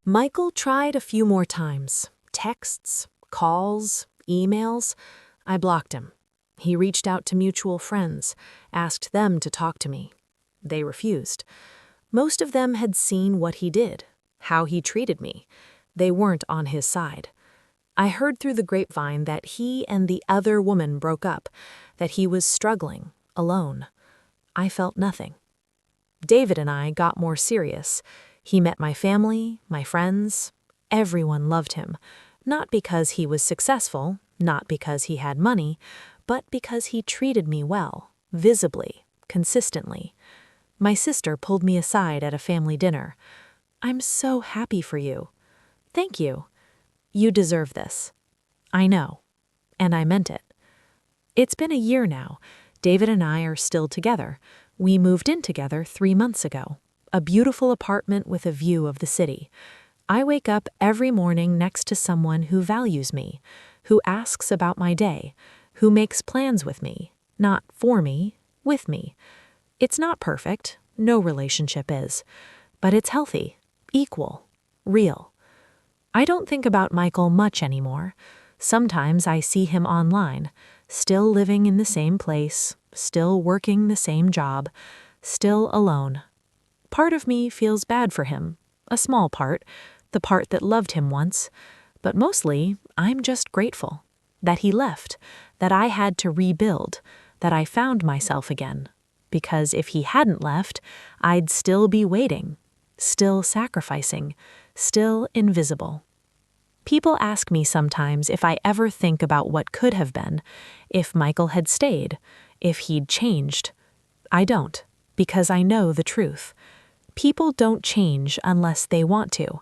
Michael tried a few more times. Texts, calls, emails. I blocked him. He reached out to mutual friends, asked them to talk to me. They refused. Most of them had seen what he did, how he treated me. They weren't on his side. I heard through the grapevine that he and the other woman broke up, that he was struggling, alone. I felt nothing. David and I got more serious. He met my family, my friends. Everyone loved him, not because he was successful, not because he had money, but because he treated me well, visibly, consistently. My sister pulled me aside at a family dinner. "I'm so happy for you." "Thank you." "You deserve this." "I know." And I meant it. It's been a year now. David and I are still together. We moved in together 3 months ago. A beautiful apartment with a view of the city. I wake up every morning next to someone who values me, who asks about my day, who makes plans with me, not for me, with me. It's not perfect, no relationship is, but it's healthy, equal, real. I don't think about Michael much anymore. Sometimes I see him online, still living in the same place, still working the same job, still alone. Part of me feels bad for him, a small part, the part that loved him once, but mostly I'm just grateful that he left, that I had to rebuild, that I found myself again. Because if he hadn't left, I'd still be waiting, still sacrificing, still invisible. People ask me sometimes if I ever think about what could have been, if Michael had stayed, if he'd changed. I don't, because I know the truth. People don't change unless they want to,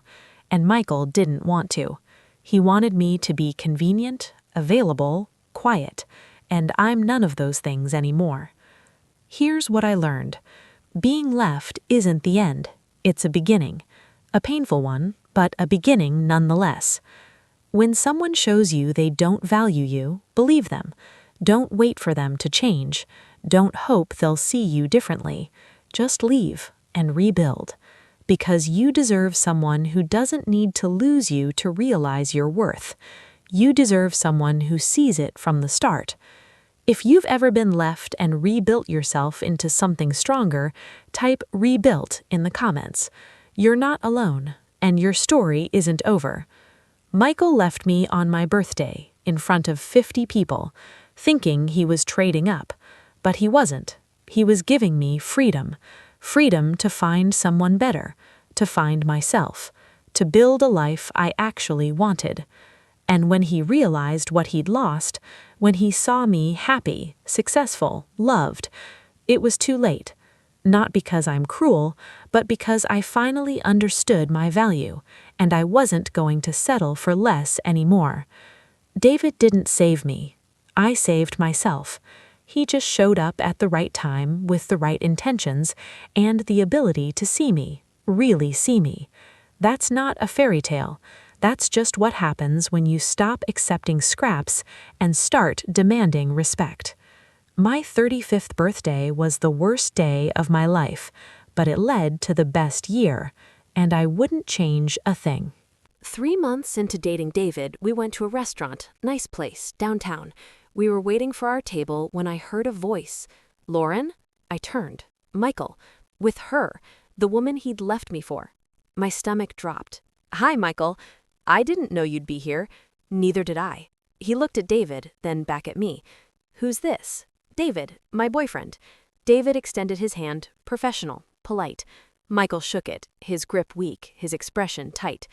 and Michael didn't want to. He wanted me to be convenient, available, quiet, and I'm none of those things anymore. Here's what I learned. Being left isn't the end. It's a beginning. A painful one, but a beginning nonetheless. When someone shows you they don't value you, believe them. Don't wait for them to change. Don't hope they'll see you differently. Just leave and rebuild. Because you deserve someone who doesn't need to lose you to realize your worth. You deserve someone who sees it from the start. If you've ever been left and rebuilt yourself into something stronger, type "rebuilt" in the comments. You're not alone, and your story isn't over. Michael left me on my birthday, in front of 50 people, thinking he was trading up. But he wasn't. He was giving me freedom. Freedom to find someone better, to find myself, to build a life I actually wanted. And when he realized what he'd lost, when he saw me happy, successful, loved, it was too late. Not because I'm cruel, but because I finally understood my value, and I wasn't going to settle for less anymore. David didn't save me. I saved myself. He just showed up at the right time with the right intentions and the ability to see me, really see me. That's not a fairy tale. That's just what happens when you stop accepting scraps and start demanding respect. My 35th birthday was the worst day of my life, but it led to the best year, and I wouldn't change a thing. 3 months into dating David, we went to a restaurant, nice place, downtown. We were waiting for our table when I heard a voice. "Lauren?" I turned. Michael. With her, the woman he'd left me for. My stomach dropped. "Hi, Michael. I didn't know you'd be here." Neither did I. He looked at David, then back at me. "Who's this?" "David, my boyfriend." David extended his hand, professional, polite. Michael shook it, his grip weak, his expression tight.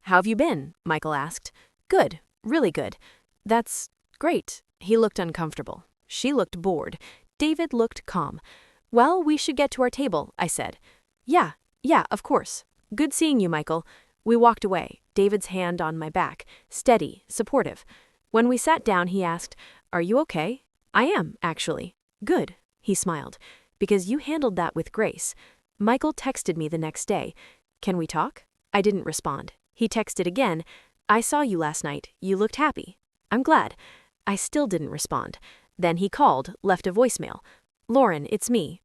"How've you been?" Michael asked. "Good, really good." "That's great." He looked uncomfortable. She looked bored. David looked calm. "Well, we should get to our table," I said. Yeah, of course. Good seeing you, Michael." We walked away, David's hand on my back, steady, supportive. When we sat down, he asked, "Are you okay?" "I am, actually." "Good," he smiled, "because you handled that with grace." Michael texted me the next day. "Can we talk?" I didn't respond. He texted again. "I saw you last night. You looked happy." "I'm glad." I still didn't respond. Then he called, left a voicemail. "Lauren, it's me.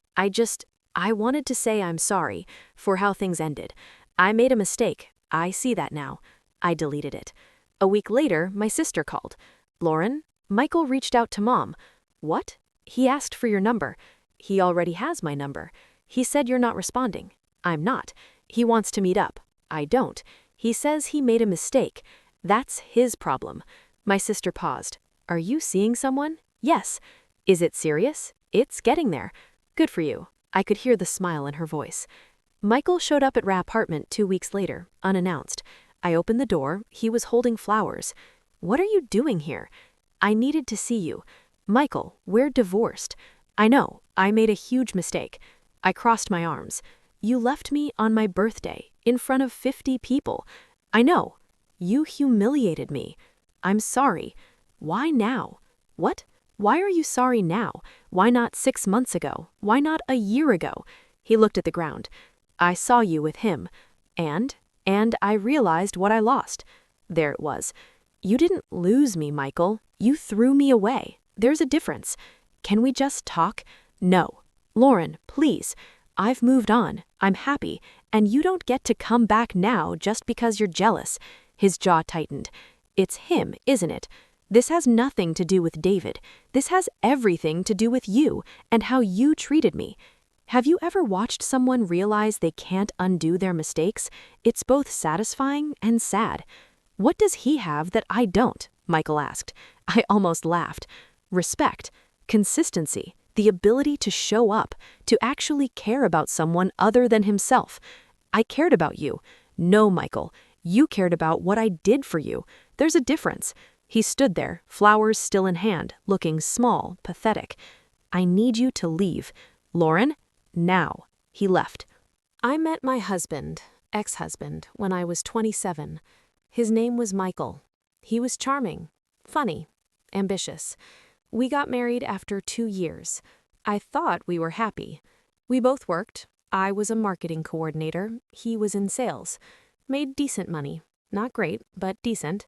I wanted to say I'm sorry for how things ended. I made a mistake. I see that now. I deleted it. A week later, my sister called. Lauren, Michael reached out to Mom. What? He asked for your number. He already has my number. He said you're not responding. I'm not. He wants to meet up. I don't. He says he made a mistake. That's his problem. My sister paused. Are you seeing someone? Yes. Is it serious? It's getting there. Good for you. I could hear the smile in her voice. Michael showed up at our apartment 2 weeks later, unannounced. I opened the door. He was holding flowers. What are you doing here? I needed to see you. Michael, we're divorced. I know. I made a huge mistake. I crossed my arms. You left me on my birthday, in front of 50 people. I know. You humiliated me. I'm sorry. Why now? What? Why are you sorry now? Why not 6 months ago? Why not a year ago? He looked at the ground. I saw you with him. And I realized what I lost. There it was. You didn't lose me, Michael. You threw me away. There's a difference. Can we just talk? No. Lauren, please. I've moved on. I'm happy. And you don't get to come back now just because you're jealous. His jaw tightened. It's him, isn't it? This has nothing to do with David. This has everything to do with you and how you treated me. Have you ever watched someone realize they can't undo their mistakes? It's both satisfying and sad. What does he have that I don't? Michael asked. I almost laughed. Respect, consistency, the ability to show up, to actually care about someone other than himself. I cared about you. No, Michael, you cared about what I did for you. There's a difference. He stood there, flowers still in hand, looking small, pathetic. I need you to leave. Lauren, now. He left. I met my husband, ex-husband, when I was 27. His name was Michael. He was charming, funny, ambitious. We got married after 2 years. I thought we were happy. We both worked. I was a marketing coordinator. He was in sales. Made decent money. Not great, but decent.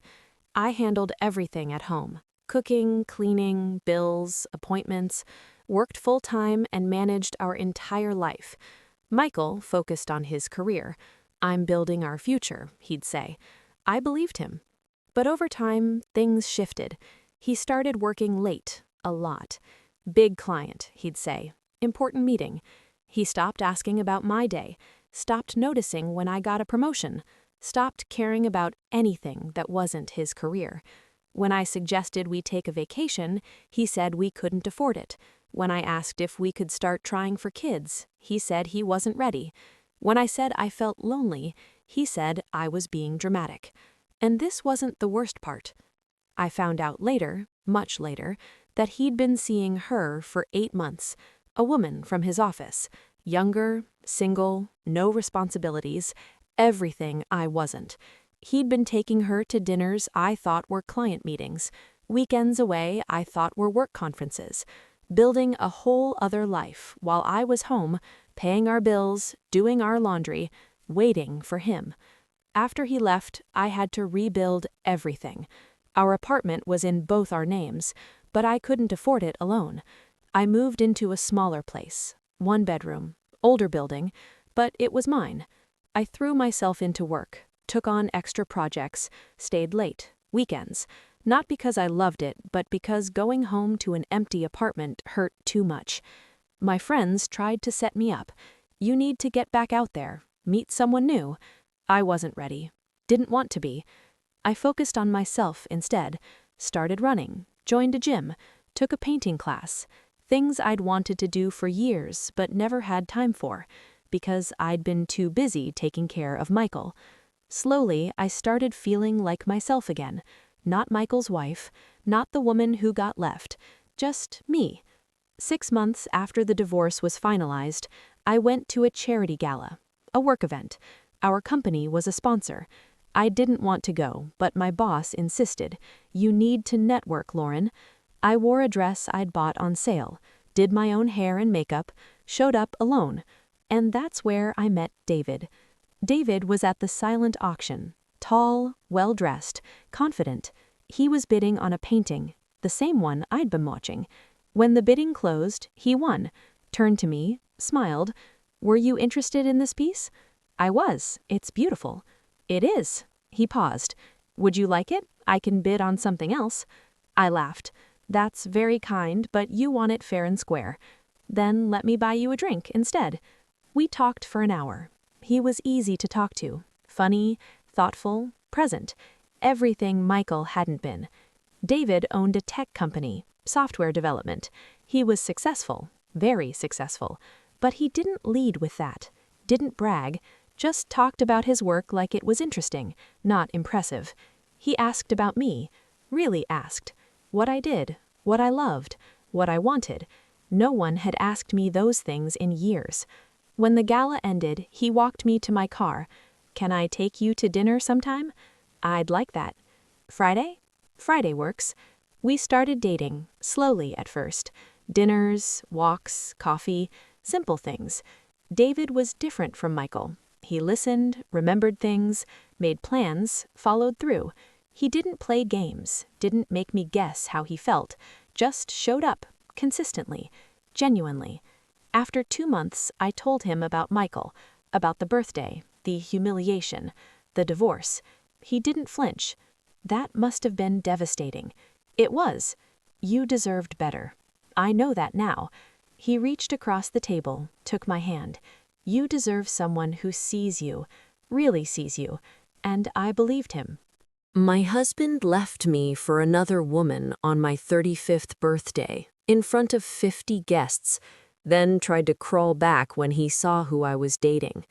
I handled everything at home. Cooking, cleaning, bills, appointments. Worked full-time and managed our entire life. Michael focused on his career. I'm building our future, he'd say. I believed him. But over time, things shifted. He started working late, a lot. Big client, he'd say. Important meeting. He stopped asking about my day, stopped noticing when I got a promotion, stopped caring about anything that wasn't his career. When I suggested we take a vacation, he said we couldn't afford it. When I asked if we could start trying for kids, he said he wasn't ready. When I said I felt lonely, he said I was being dramatic. And this wasn't the worst part. I found out later, much later, that he'd been seeing her for 8 months, a woman from his office, younger, single, no responsibilities, everything I wasn't. He'd been taking her to dinners I thought were client meetings, weekends away I thought were work conferences, building a whole other life while I was home, paying our bills, doing our laundry, waiting for him. After he left, I had to rebuild everything. Our apartment was in both our names, but I couldn't afford it alone. I moved into a smaller place, 1 bedroom, older building, but it was mine. I threw myself into work, took on extra projects, stayed late, weekends, not because I loved it, but because going home to an empty apartment hurt too much. My friends tried to set me up. You need to get back out there, meet someone new. I wasn't ready, didn't want to be. I focused on myself instead, started running, joined a gym, took a painting class, things I'd wanted to do for years but never had time for, because I'd been too busy taking care of Michael. Slowly, I started feeling like myself again, not Michael's wife, not the woman who got left, just me. 6 months after the divorce was finalized, I went to a charity gala, a work event. Our company was a sponsor. I didn't want to go, but my boss insisted. You need to network, Lauren. I wore a dress I'd bought on sale, did my own hair and makeup, showed up alone. And that's where I met David. David was at the silent auction, tall, well-dressed, confident. He was bidding on a painting, the same one I'd been watching. When the bidding closed, he won, turned to me, smiled. Were you interested in this piece? I was. It's beautiful. It is. He paused. Would you like it? I can bid on something else. I laughed. That's very kind, but you want it fair and square. Then let me buy you a drink instead. We talked for an hour. He was easy to talk to. Funny, thoughtful, present. Everything Michael hadn't been. David owned a tech company, software development. He was successful, very successful. But he didn't lead with that. Didn't brag. Just talked about his work like it was interesting, not impressive. He asked about me. Really asked. What I did, what I loved, what I wanted. No one had asked me those things in years. When the gala ended, he walked me to my car. Can I take you to dinner sometime? I'd like that. Friday? Friday works. We started dating, slowly at first. Dinners, walks, coffee, simple things. David was different from Michael. He listened, remembered things, made plans, followed through. He didn't play games, didn't make me guess how he felt, just showed up, consistently, genuinely. After 2 months, I told him about Michael, about the birthday, the humiliation, the divorce. He didn't flinch. That must have been devastating. It was. You deserved better. I know that now. He reached across the table, took my hand. You deserve someone who sees you, really sees you, and I believed him. My husband left me for another woman on my 35th birthday, in front of 50 guests, then tried to crawl back when he saw who I was dating.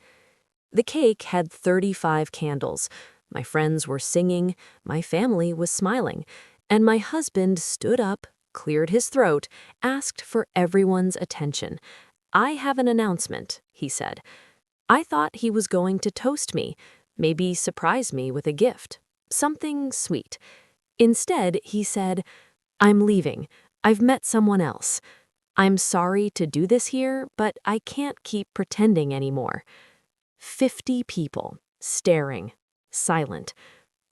The cake had 35 candles. My friends were singing, my family was smiling, and my husband stood up, cleared his throat, asked for everyone's attention. I have an announcement, he said. I thought he was going to toast me, maybe surprise me with a gift. Something sweet. Instead, he said, I'm leaving. I've met someone else. I'm sorry to do this here, but I can't keep pretending anymore. 50 people, staring, silent.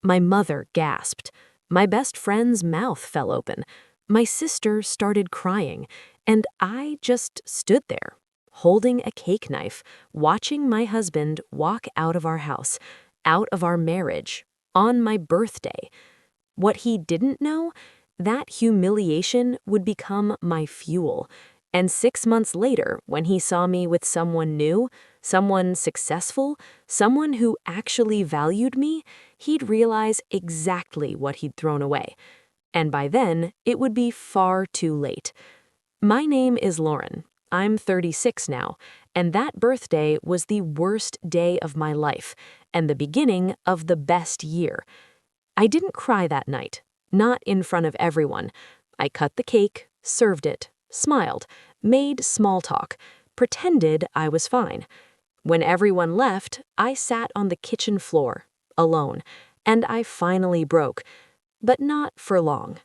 My mother gasped. My best friend's mouth fell open. My sister started crying, and I just stood there, holding a cake knife, watching my husband walk out of our house, out of our marriage, on my birthday. What he didn't know, that humiliation would become my fuel. And 6 months later, when he saw me with someone new, someone successful, someone who actually valued me, he'd realize exactly what he'd thrown away. And by then, it would be far too late. My name is Lauren. I'm 36 now, and that birthday was the worst day of my life and the beginning of the best year. I didn't cry that night, not in front of everyone. I cut the cake, served it, smiled, made small talk, pretended I was fine. When everyone left, I sat on the kitchen floor, alone, and I finally broke, but not for long.